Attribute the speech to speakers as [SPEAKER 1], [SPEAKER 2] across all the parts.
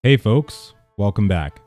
[SPEAKER 1] Hey folks, welcome back.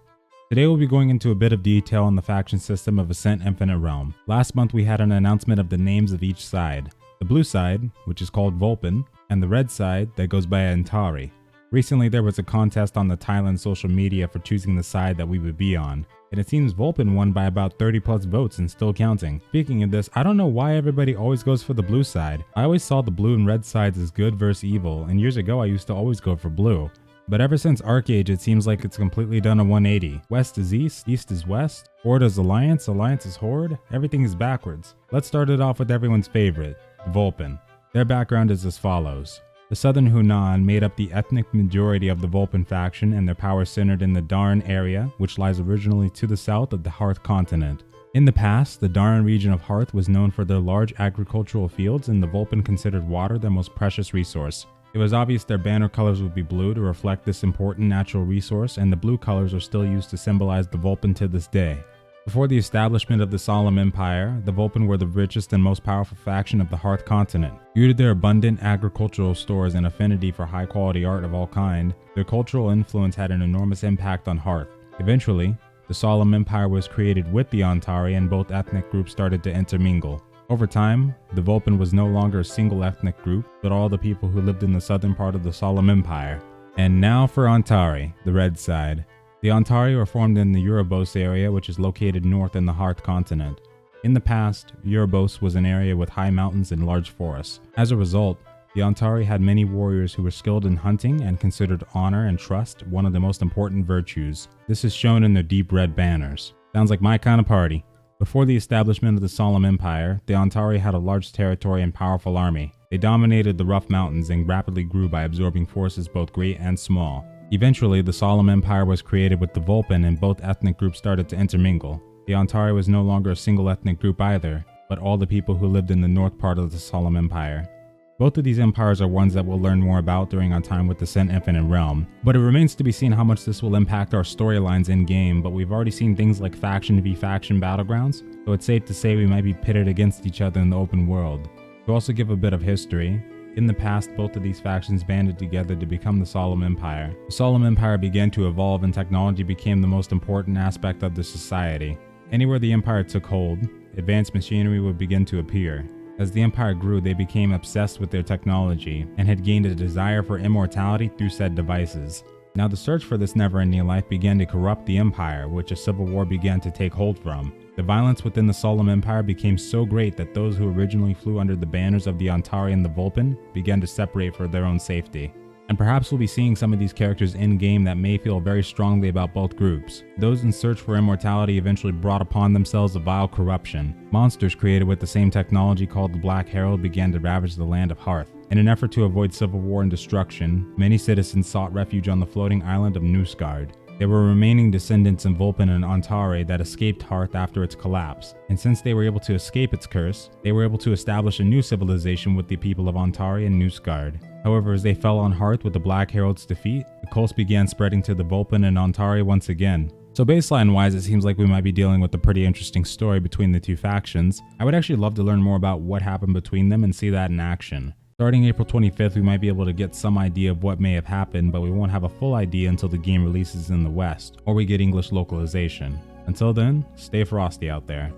[SPEAKER 1] Today we'll be going into a bit of detail on the faction system of AscentInfiniteRealm. Last month we had an announcement of the names of each side. The blue side, which is called Vulpin, and the red side that goes by Ontari. Recently there was a contest on the Thailand social media for choosing the side that we would be on, and it seems Vulpin won by about 30 plus votes and still counting. Speaking of this, I don't know why everybody always goes for the blue side. I always saw the blue and red sides as good versus evil, and years ago I used to always go for blue. But ever since Arcade, it seems like it's completely done a 180. West is east, east is west, Horde is alliance, alliance is horde, everything is backwards. Let's start it off with everyone's favorite, Vulpin. Their background is as follows. The southern Hunan made up the ethnic majority of the Vulpin faction, and their power centered in the Darn area, which lies originally to the south of the Hearth continent. In the past, the Darn region of Hearth was known for their large agricultural fields, and the Vulpin considered water their most precious resource. It was obvious their banner colors would be blue to reflect this important natural resource, and the blue colors are still used to symbolize the Vulpin to this day. Before the establishment of the Solemn Empire, the Vulpin were the richest and most powerful faction of the Hearth continent. Due to their abundant agricultural stores and affinity for high-quality art of all kind, their cultural influence had an enormous impact on Hearth. Eventually, the Solemn Empire was created with the Ontari, and both ethnic groups started to intermingle. Over time, the Vulpin was no longer a single ethnic group, but all the people who lived in the southern part of the Solemn Empire. And now for Ontari, the red side. The Ontari were formed in the Urubos area, which is located north in the Hearth continent. In the past, Urubos was an area with high mountains and large forests. As a result, the Ontari had many warriors who were skilled in hunting and considered honor and trust one of the most important virtues. This is shown in their deep red banners. Sounds like my kind of party. Before the establishment of the Solemn Empire, the Ontari had a large territory and powerful army. They dominated the rough mountains and rapidly grew by absorbing forces both great and small. Eventually, the Solemn Empire was created with the Vulpin, and both ethnic groups started to intermingle. The Ontari was no longer a single ethnic group either, but all the people who lived in the north part of the Solemn Empire. Both of these empires are ones that we'll learn more about during our time with AscentInfiniteRealm, but it remains to be seen how much this will impact our storylines in-game, but we've already seen things like faction v faction battlegrounds, so it's safe to say we might be pitted against each other in the open world. To also give a bit of history, in the past both of these factions banded together to become the Solemn Empire. The Solemn Empire began to evolve and technology became the most important aspect of the society. Anywhere the empire took hold, advanced machinery would begin to appear. As the empire grew, they became obsessed with their technology and had gained a desire for immortality through said devices. Now the search for this never-ending life began to corrupt the empire, which a civil war began to take hold from. The violence within the Solemn Empire became so great that those who originally flew under the banners of the Ontari and the Vulpin began to separate for their own safety. And perhaps we'll be seeing some of these characters in-game that may feel very strongly about both groups. Those in search for immortality eventually brought upon themselves a vile corruption. Monsters created with the same technology called the Black Herald began to ravage the land of Hearth. In an effort to avoid civil war and destruction, many citizens sought refuge on the floating island of Noosgard. There were remaining descendants in Vulpin and Ontari that escaped Hearth after its collapse, and since they were able to escape its curse, they were able to establish a new civilization with the people of Ontari and Noosgard. However, as they fell on Hearth with the Black Herald's defeat, the cults began spreading to the Vulpin and Ontari once again. So baseline-wise, it seems like we might be dealing with a pretty interesting story between the two factions. I would actually love to learn more about what happened between them and see that in action. Starting April 25th, we might be able to get some idea of what may have happened, but we won't have a full idea until the game releases in the West, or we get English localization. Until then, stay frosty out there.